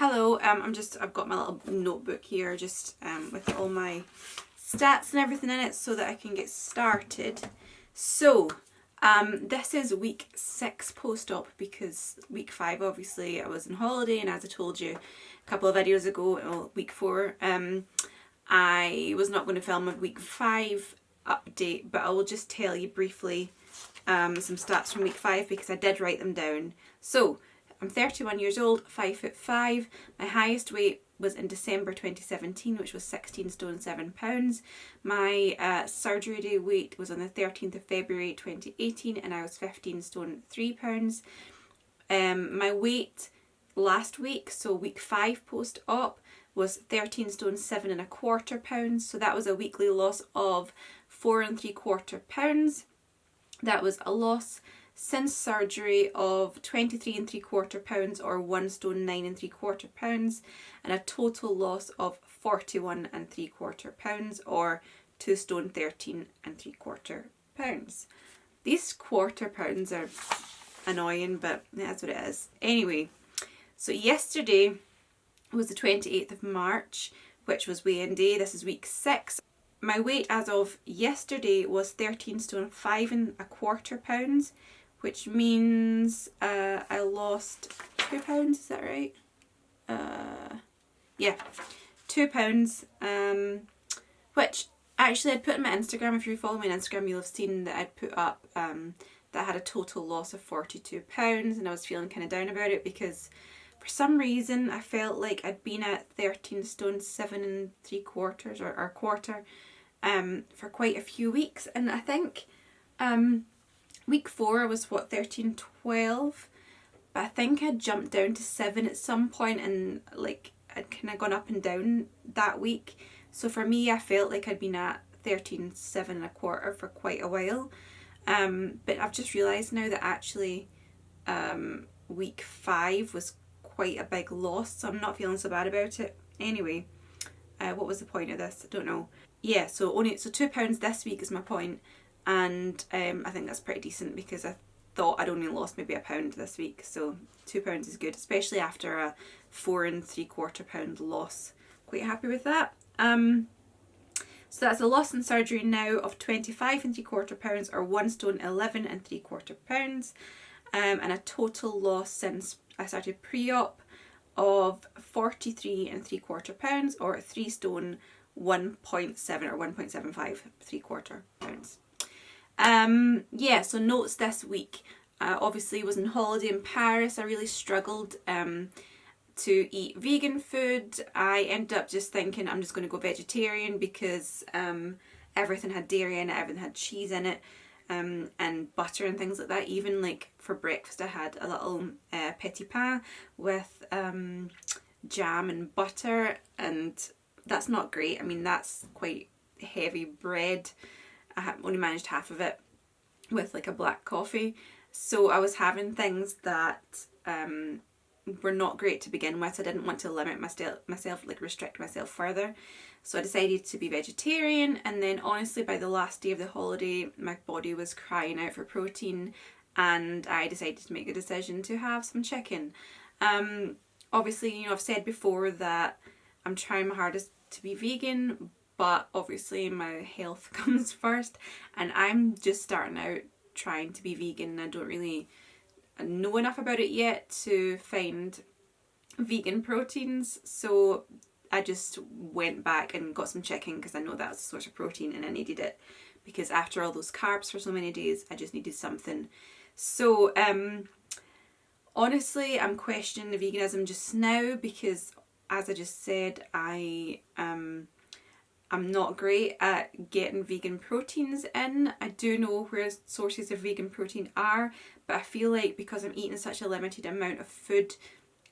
Hello, I've got my little notebook here just with all my stats and everything in it so that I can get started. So, this is week 6 post-op because week 5 obviously I was on holiday, and as I told you a couple of videos ago, well, week 4, I was not going to film a week 5 update, but I will just tell you briefly some stats from week 5 because I did write them down. So, I'm 31 years old, 5'5". My highest weight was in December 2017, which was 16 stone 7 pounds. My surgery day weight was on the 13th of February 2018, and I was 15 stone 3 pounds. My weight last week, so week 5 post-op, was 13 stone 7 1/4 pounds. So that was a weekly loss of 4 3/4 pounds. That was a loss since surgery of 23 3/4 pounds, or 1 stone 9 3/4 pounds, and a total loss of 41 3/4 pounds, or 2 stone 13 3/4 pounds. These quarter pounds are annoying, but that's what it is. Anyway, so yesterday was the 28th of March, which was weigh-in day. This is week 6. My weight as of yesterday was 13 stone 5 1/4 pounds, which means I lost 2 pounds, is that right? Yeah, 2 pounds, which actually I'd put on my Instagram. If you follow me on Instagram, you'll have seen that I'd put up that I had a total loss of 42 pounds, and I was feeling kind of down about it because for some reason I felt like I'd been at 13 stone 7 3/4 or a quarter for quite a few weeks, and I think week 4 was 13 12, but I think I'd jumped down to 7 at some point, and like I'd kind of gone up and down that week. So for me, I felt like I'd been at 13 7 1/4 for quite a while, but I've just realised now that actually week 5 was quite a big loss, so I'm not feeling so bad about it. Anyway, what was the point of this? I don't know. Yeah, so 2 pounds this week is my point. And I think that's pretty decent because I thought I'd only lost maybe a pound this week. So 2 pounds is good, especially after a 4 3/4 pound loss. Quite happy with that. So that's a loss in surgery now of 25 3/4 pounds, or 1 stone 11 3/4 pounds. And a total loss since I started pre-op of 43 3/4 pounds, or 3 stone 1.7 or 1.75 3/4 pounds. Yeah, so notes this week. Obviously was on holiday in Paris. I really struggled to eat vegan food. I ended up just thinking I'm just going to go vegetarian because everything had dairy in it, everything had cheese in it, and butter and things like that. Even like for breakfast I had a little petit pain with jam and butter, and that's not great. I mean, that's quite heavy bread. I only managed half of it with like a black coffee, so I was having things that were not great to begin with. I didn't want to limit myself, like restrict myself further, so I decided to be vegetarian. And then honestly, by the last day of the holiday, my body was crying out for protein, and I decided to make the decision to have some chicken. Obviously, you know, I've said before that I'm trying my hardest to be vegan, but obviously my health comes first, and I'm just starting out trying to be vegan. I don't really know enough about it yet to find vegan proteins, so I just went back and got some chicken because I know that's a source of protein and I needed it, because after all those carbs for so many days, I just needed something. So honestly, I'm questioning the veganism just now because, as I just said, I'm not great at getting vegan proteins in. I do know where sources of vegan protein are, but I feel like because I'm eating such a limited amount of food,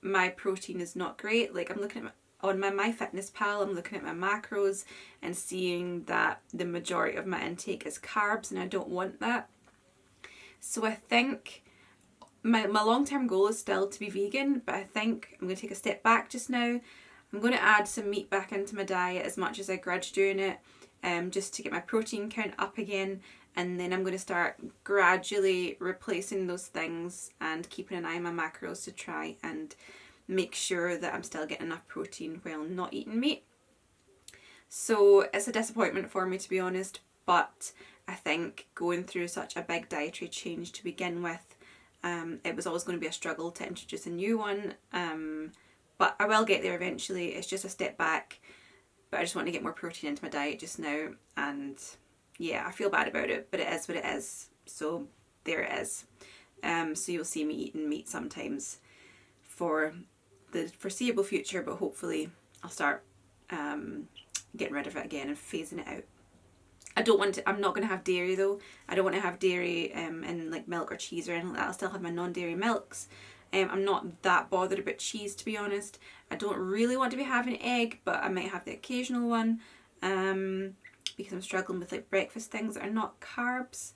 my protein is not great. Like, I'm looking at on my MyFitnessPal, I'm looking at my macros and seeing that the majority of my intake is carbs, and I don't want that. So I think my long-term goal is still to be vegan, but I think I'm going to take a step back just now. I'm going to add some meat back into my diet as much as I grudge doing it, just to get my protein count up again, and then I'm going to start gradually replacing those things and keeping an eye on my macros to try and make sure that I'm still getting enough protein while not eating meat. So it's a disappointment for me, to be honest, but I think going through such a big dietary change to begin with, it was always going to be a struggle to introduce a new one, but I will get there eventually. It's just a step back, but I just want to get more protein into my diet just now, and yeah, I feel bad about it, but it is what it is, so there it is. So you'll see me eating meat sometimes for the foreseeable future, but hopefully I'll start getting rid of it again and phasing it out. I'm not going to have dairy though. I don't want to have dairy in like milk or cheese or anything like that. I'll still have my non-dairy milks. I'm not that bothered about cheese, to be honest. I don't really want to be having egg, but I might have the occasional one because I'm struggling with like breakfast things that are not carbs.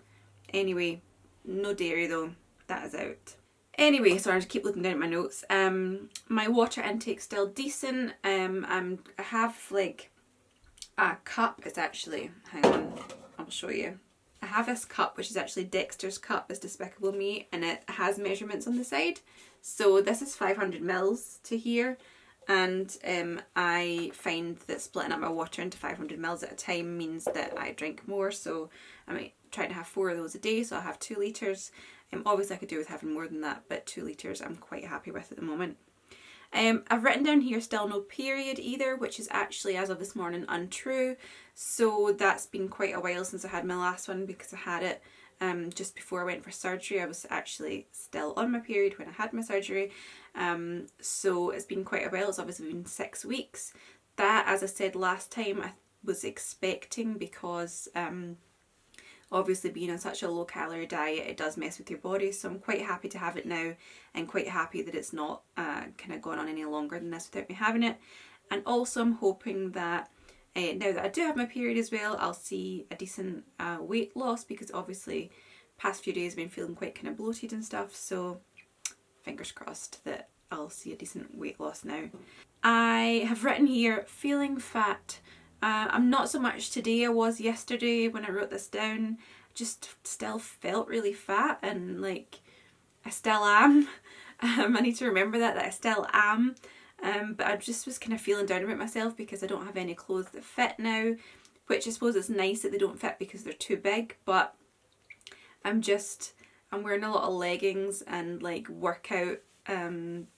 Anyway, no dairy though. That is out. Anyway, sorry, I just keep looking down at my notes. My water intake's still decent. I have like a cup. It's actually, hang on, I'll show you. I have this cup, which is actually Dexter's cup, it's Despicable Me, and it has measurements on the side. So this is 500 mils to here, and I find that splitting up my water into 500 mils at a time means that I drink more. So I might try to have 4 of those a day, so I'll have 2 litres. Obviously I could do with having more than that, but 2 litres I'm quite happy with at the moment. I've written down here still no period either, which is actually, as of this morning, untrue. So that's been quite a while since I had my last one, because I had it just before I went for surgery. I was actually still on my period when I had my surgery. So it's been quite a while. It's obviously been 6 weeks. That, as I said last time, I was expecting, because obviously being on such a low calorie diet, it does mess with your body, so I'm quite happy to have it now, and quite happy that it's not kind of gone on any longer than this without me having it. And also I'm hoping that now that I do have my period as well, I'll see a decent weight loss, because obviously past few days I've been feeling quite kind of bloated and stuff, so fingers crossed that I'll see a decent weight loss now. I have written here, feeling fat. I'm not so much today. I was yesterday when I wrote this down. Just still felt really fat, and like I still am. I need to remember that I still am. But I just was kind of feeling down about myself because I don't have any clothes that fit now, which I suppose it's nice that they don't fit because they're too big, but I'm wearing a lot of leggings and like workout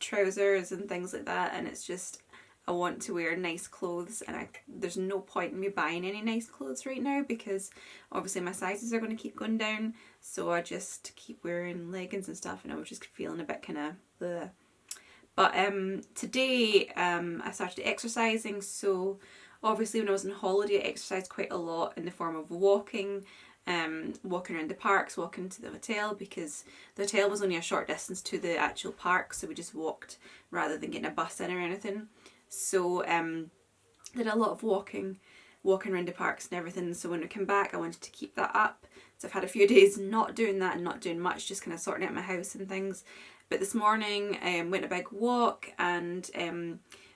trousers and things like that, and it's just, I want to wear nice clothes, and there's no point in me buying any nice clothes right now because obviously my sizes are going to keep going down, so I just keep wearing leggings and stuff, and I was just feeling a bit kind of bleh. But today I started exercising, so obviously when I was on holiday I exercised quite a lot in the form of walking, walking around the parks, walking to the hotel, because the hotel was only a short distance to the actual park, so we just walked rather than getting a bus in or anything. So did a lot of walking around the parks and everything, so when I came back I wanted to keep that up. So I've had a few days not doing that and not doing much, just kind of sorting out my house and things. But this morning went a big walk and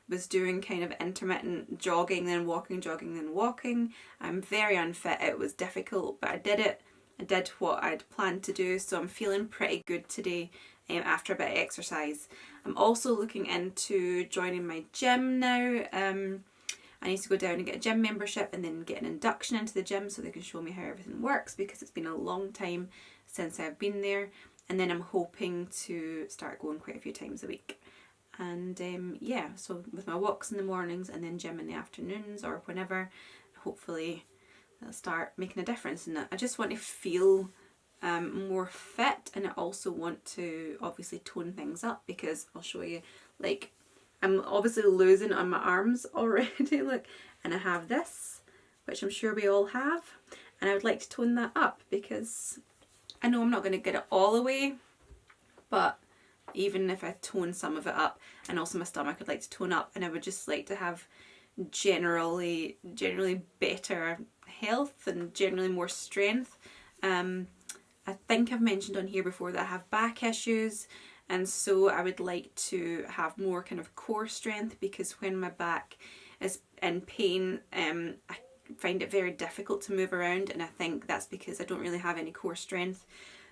was doing kind of intermittent jogging, then walking, jogging, then walking. I'm very unfit, it was difficult, but I did it. I did what I'd planned to do, so I'm feeling pretty good today after a bit of exercise. I'm also looking into joining my gym now. I need to go down and get a gym membership and then get an induction into the gym so they can show me how everything works, because it's been a long time since I've been there. And then I'm hoping to start going quite a few times a week. And yeah, so with my walks in the mornings and then gym in the afternoons or whenever, hopefully it'll start making a difference in it. I just want to feel more fit, and I also want to obviously tone things up, because I'll show you, like, I'm obviously losing on my arms already, look, and I have this, which I'm sure we all have, and I would like to tone that up, because I know I'm not going to get it all away, but even if I tone some of it up, and also my stomach I'd like to tone up, and I would just like to have generally better health and generally more strength. I think I've mentioned on here before that I have back issues, and so I would like to have more kind of core strength, because when my back is in pain I find it very difficult to move around, and I think that's because I don't really have any core strength.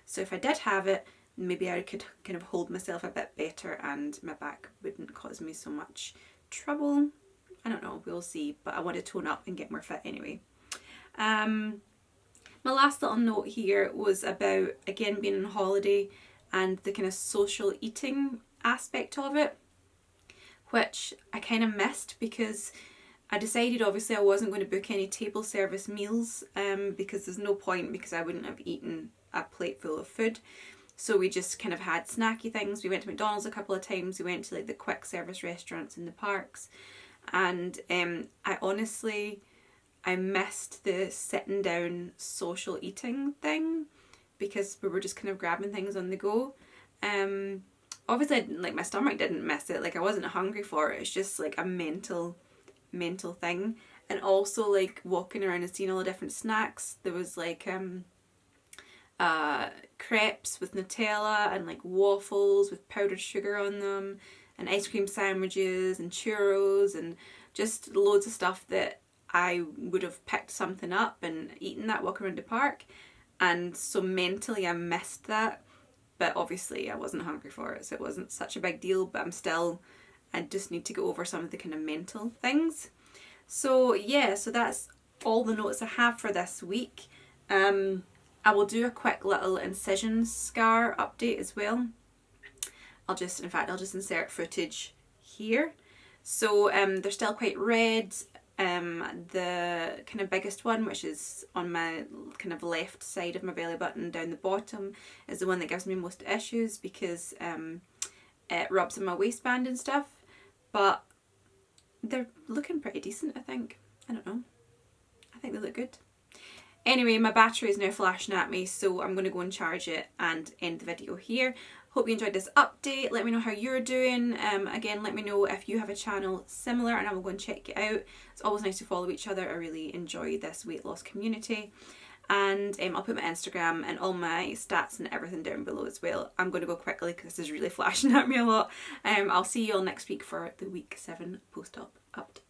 So if I did have it, maybe I could kind of hold myself a bit better and my back wouldn't cause me so much trouble. I don't know, we'll see, but I want to tone up and get more fit anyway. My last little note here was about, again, being on holiday and the kind of social eating aspect of it, which I kind of missed because I decided obviously I wasn't going to book any table service meals because there's no point, because I wouldn't have eaten a plate full of food. So we just kind of had snacky things. We went to McDonald's a couple of times. We went to like the quick service restaurants in the parks. And I missed the sitting down social eating thing because we were just kind of grabbing things on the go. Obviously, like, my stomach didn't miss it. Like, I wasn't hungry for it. It's just like a mental thing. And also, like, walking around and seeing all the different snacks. There was like crepes with Nutella and like waffles with powdered sugar on them, and ice cream sandwiches and churros and just loads of stuff that I would have picked something up and eaten that walking around the park. And so mentally I missed that, but obviously I wasn't hungry for it, so it wasn't such a big deal. But I just need to go over some of the kind of mental things. So yeah, so that's all the notes I have for this week. I will do a quick little incision scar update as well. I'll just insert footage here. So they're still quite red. The kind of biggest one, which is on my kind of left side of my belly button down the bottom, is the one that gives me most issues because it rubs in my waistband and stuff. But they're looking pretty decent, I think. I don't know. I think they look good. Anyway, my battery is now flashing at me, so I'm going to go and charge it and end the video here. Hope you enjoyed this update. Let me know how you're doing. Again, let me know if you have a channel similar and I will go and check it out. It's always nice to follow each other. I really enjoy this weight loss community. And I'll put my Instagram and all my stats and everything down below as well. I'm going to go quickly because this is really flashing at me a lot. I'll see you all next week for the week 7 post-op update.